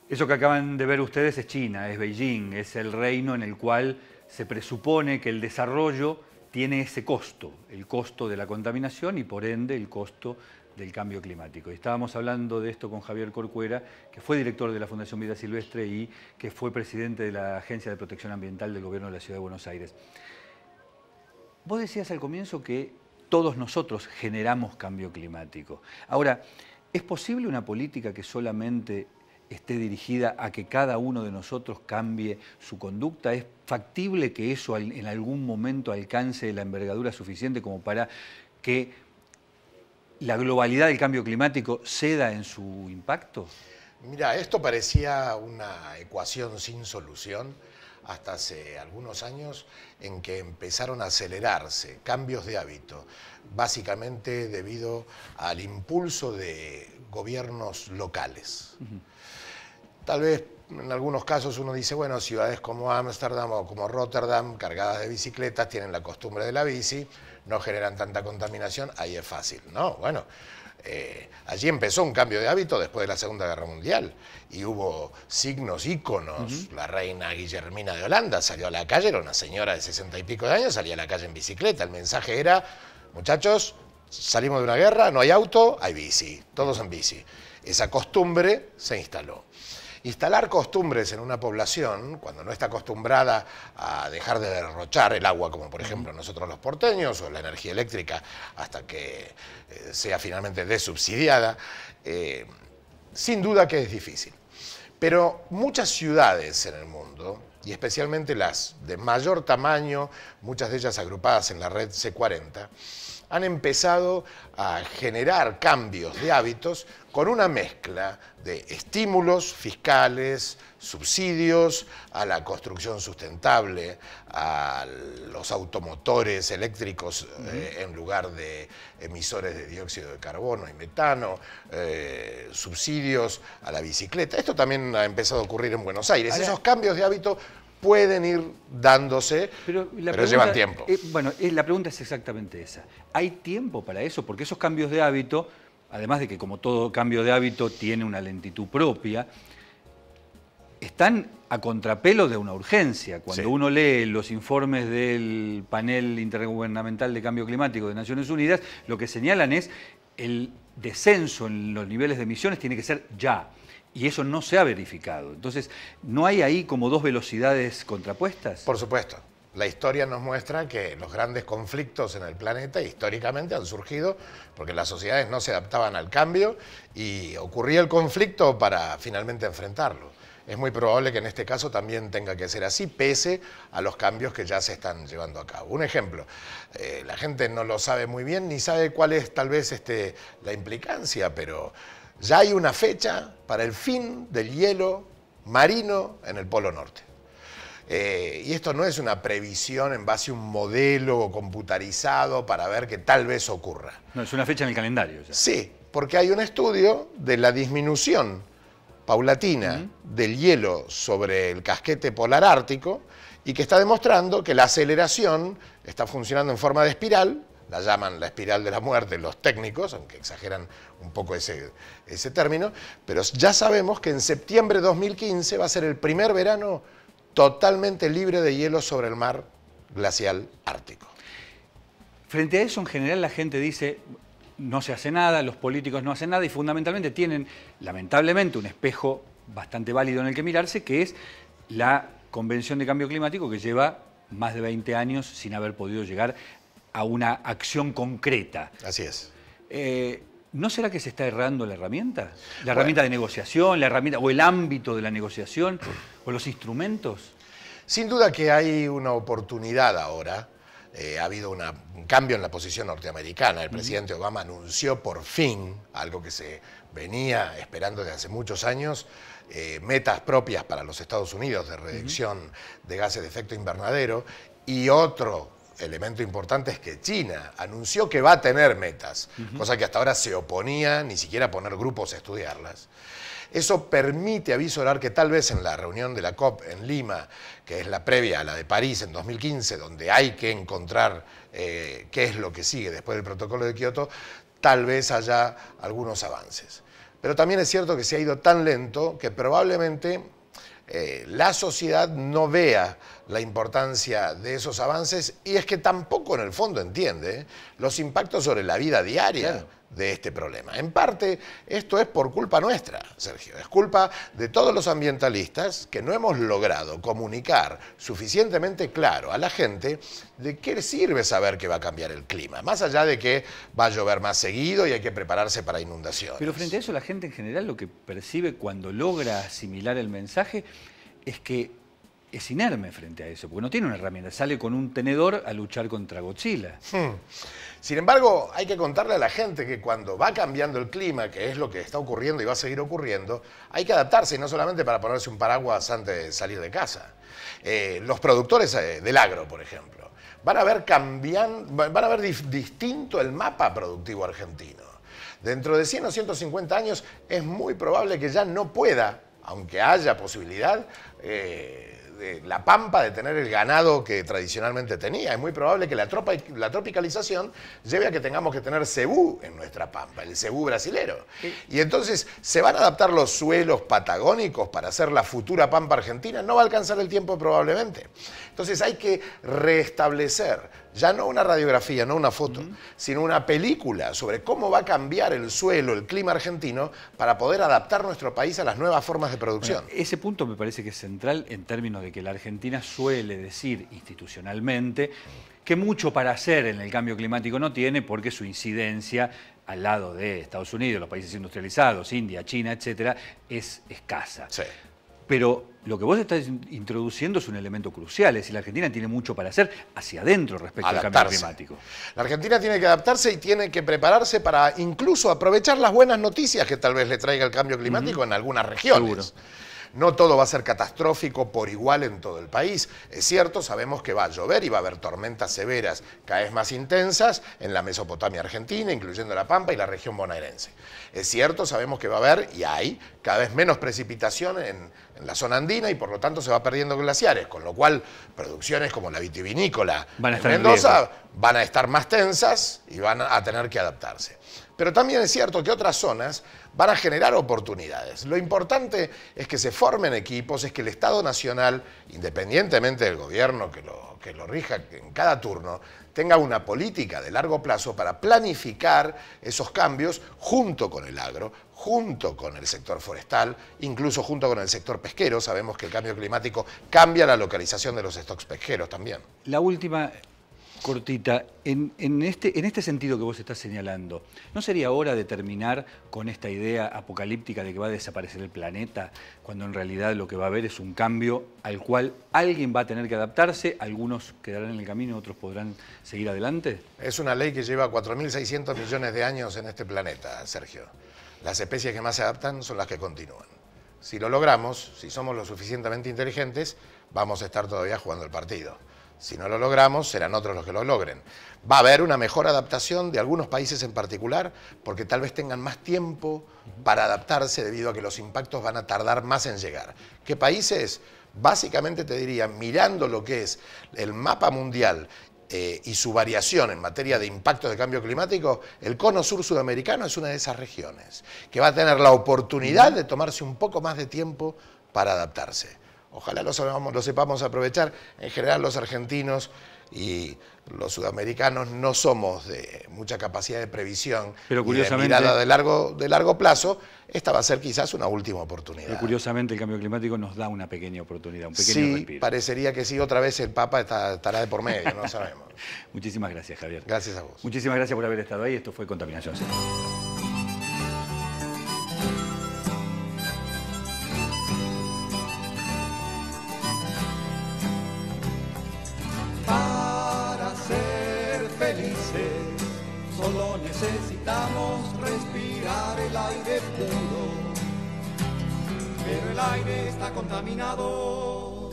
Eso que acaban de ver ustedes es China, es Beijing, es el reino en el cual se presupone que el desarrollo tiene ese costo, el costo de la contaminación y por ende el costo del cambio climático. Y estábamos hablando de esto con Javier Corcuera, que fue director de la Fundación Vida Silvestre y que fue presidente de la Agencia de Protección Ambiental del Gobierno de la Ciudad de Buenos Aires. Vos decías al comienzo que todos nosotros generamos cambio climático. Ahora, ¿es posible una política que solamente esté dirigida a que cada uno de nosotros cambie su conducta? ¿Es factible que eso en algún momento alcance la envergadura suficiente como para que la globalidad del cambio climático ceda en su impacto? Mira, esto parecía una ecuación sin solución hasta hace algunos años en que empezaron a acelerarse cambios de hábito, básicamente debido al impulso de gobiernos locales. Tal vez en algunos casos uno dice, bueno, ciudades como Ámsterdam o como Rotterdam, cargadas de bicicletas, tienen la costumbre de la bici, no generan tanta contaminación, ahí es fácil. No, bueno, allí empezó un cambio de hábito después de la Segunda Guerra Mundial y hubo signos, íconos. La reina Guillermina de Holanda salió a la calle, era una señora de 60 y pico de años, salía a la calle en bicicleta. El mensaje era, muchachos, salimos de una guerra, no hay auto, hay bici, todos en bici. Esa costumbre se instaló. Instalar costumbres en una población, cuando no está acostumbrada a dejar de derrochar el agua, como por ejemplo nosotros los porteños, o la energía eléctrica hasta que sea finalmente desubsidiada, sin duda que es difícil. Pero muchas ciudades en el mundo, y especialmente las de mayor tamaño, muchas de ellas agrupadas en la red C40, han empezado a generar cambios de hábitos con una mezcla de estímulos fiscales, subsidios a la construcción sustentable, a los automotores eléctricos en lugar de emisores de dióxido de carbono y metano, subsidios a la bicicleta. Esto también ha empezado a ocurrir en Buenos Aires. Ahora, esos cambios de hábito pueden ir dándose, pero llevan tiempo. La pregunta es exactamente esa. ¿Hay tiempo para eso? Porque esos cambios de hábito, además de que como todo cambio de hábito tiene una lentitud propia, están a contrapelo de una urgencia. Cuando uno lee los informes del Panel Intergubernamental de Cambio Climático de Naciones Unidas, lo que señalan es el descenso en los niveles de emisiones tiene que ser ya. Y eso no se ha verificado. Entonces, ¿no hay ahí como dos velocidades contrapuestas? Por supuesto. La historia nos muestra que los grandes conflictos en el planeta históricamente han surgido porque las sociedades no se adaptaban al cambio y ocurría el conflicto para finalmente enfrentarlo. Es muy probable que en este caso también tenga que ser así, pese a los cambios que ya se están llevando a cabo. Un ejemplo, la gente no lo sabe muy bien ni sabe cuál es tal vez la implicancia, pero ya hay una fecha para el fin del hielo marino en el Polo Norte. Y esto no es una previsión en base a un modelo computarizado para ver que tal vez ocurra. No, es una fecha en el calendario. Ya. Sí, porque hay un estudio de la disminución paulatina del hielo sobre el casquete polar ártico y que está demostrando que la aceleración está funcionando en forma de espiral. La llaman la espiral de la muerte los técnicos, aunque exageran un poco ese término, pero ya sabemos que en septiembre de 2015 va a ser el primer verano totalmente libre de hielo sobre el mar glacial ártico. Frente a eso, en general, la gente dice, no se hace nada, los políticos no hacen nada, y fundamentalmente tienen, lamentablemente, un espejo bastante válido en el que mirarse, que es la Convención de Cambio Climático, que lleva más de 20 años sin haber podido llegar a una acción concreta. Así es. ¿No será que se está errando la herramienta? ¿La herramienta de negociación, la herramienta, o el ámbito de la negociación, o los instrumentos? Sin duda que hay una oportunidad ahora. Ha habido un cambio en la posición norteamericana. El presidente Obama anunció por fin, algo que se venía esperando desde hace muchos años, metas propias para los Estados Unidos de reducción de gases de efecto invernadero, y otro elemento importante es que China anunció que va a tener metas, cosa que hasta ahora se oponía ni siquiera a poner grupos a estudiarlas. Eso permite avisorar que tal vez en la reunión de la COP en Lima, que es la previa a la de París en 2015, donde hay que encontrar qué es lo que sigue después del protocolo de Kioto, tal vez haya algunos avances. pero también es cierto que se ha ido tan lento que probablemente la sociedad no vea la importancia de esos avances, y es que tampoco en el fondo entiende los impactos sobre la vida diaria. Claro. De este problema. En parte, esto es por culpa nuestra, Sergio. Es culpa de todos los ambientalistas que no hemos logrado comunicar suficientemente claro a la gente de qué sirve saber que va a cambiar el clima, más allá de que va a llover más seguido y hay que prepararse para inundaciones. Pero frente a eso, la gente en general lo que percibe cuando logra asimilar el mensaje es que es inerme frente a eso, porque no tiene una herramienta, sale con un tenedor a luchar contra Godzilla. Sin embargo, hay que contarle a la gente que cuando va cambiando el clima, que es lo que está ocurriendo y va a seguir ocurriendo, hay que adaptarse, y no solamente para ponerse un paraguas antes de salir de casa. Los productores del agro, por ejemplo, van a ver distinto el mapa productivo argentino. Dentro de 100 o 150 años es muy probable que ya no pueda, aunque haya posibilidad, la Pampa de tener el ganado que tradicionalmente tenía. Es muy probable que la tropicalización lleve a que tengamos que tener cebú en nuestra Pampa, el cebú brasilero. Y entonces, ¿se van a adaptar los suelos patagónicos para hacer la futura Pampa argentina? No va a alcanzar el tiempo probablemente. Entonces hay que restablecer, ya no una radiografía, no una foto, sino una película sobre cómo va a cambiar el suelo, el clima argentino, para poder adaptar nuestro país a las nuevas formas de producción. Bueno, ese punto me parece que es central en términos de que la Argentina suele decir institucionalmente que mucho para hacer en el cambio climático no tiene, porque su incidencia al lado de Estados Unidos, los países industrializados, India, China, etcétera, es escasa. Sí. Pero lo que vos estás introduciendo es un elemento crucial, es decir, la Argentina tiene mucho para hacer hacia adentro respecto al cambio climático. La Argentina tiene que adaptarse y tiene que prepararse para incluso aprovechar las buenas noticias que tal vez le traiga el cambio climático en algunas regiones. Seguro. No todo va a ser catastrófico por igual en todo el país. Es cierto, sabemos que va a llover y va a haber tormentas severas cada vez más intensas en la Mesopotamia argentina, incluyendo la Pampa y la región bonaerense. Es cierto, sabemos que va a haber, y hay, cada vez menos precipitación en la zona andina, y por lo tanto se va perdiendo glaciares, con lo cual producciones como la vitivinícola en Mendoza van a estar más tensas y van a tener que adaptarse. Pero también es cierto que otras zonas van a generar oportunidades. Lo importante es que se formen equipos, es que el Estado Nacional, independientemente del gobierno que lo rija en cada turno, tenga una política de largo plazo para planificar esos cambios junto con el agro, junto con el sector forestal, incluso junto con el sector pesquero. Sabemos que el cambio climático cambia la localización de los stocks pesqueros también. La última, cortita, en este sentido que vos estás señalando, ¿no sería hora de terminar con esta idea apocalíptica de que va a desaparecer el planeta, cuando en realidad lo que va a haber es un cambio al cual alguien va a tener que adaptarse, algunos quedarán en el camino, otros podrán seguir adelante? Es una ley que lleva 4.600 millones de años en este planeta, Sergio. Las especies que más se adaptan son las que continúan. Si lo logramos, si somos lo suficientemente inteligentes, vamos a estar todavía jugando el partido. Si no lo logramos, serán otros los que lo logren. Va a haber una mejor adaptación de algunos países en particular, porque tal vez tengan más tiempo para adaptarse debido a que los impactos van a tardar más en llegar. ¿Qué países? Básicamente te diría, mirando lo que es el mapa mundial y su variación en materia de impactos de cambio climático, el cono sur sudamericano es una de esas regiones que va a tener la oportunidad de tomarse un poco más de tiempo para adaptarse. Ojalá lo sepamos aprovechar. En general los argentinos y los sudamericanos no somos de mucha capacidad de previsión, pero curiosamente, y de mirada de largo plazo. Esta va a ser quizás una última oportunidad. Pero curiosamente el cambio climático nos da una pequeña oportunidad, un pequeño respiro. Sí, parecería que sí, otra vez el Papa estará de por medio, no sabemos. Muchísimas gracias, Javier. Gracias a vos. Muchísimas gracias por haber estado ahí. Esto fue Contaminación Cero. Solo necesitamos respirar el aire puro, pero el aire está contaminado.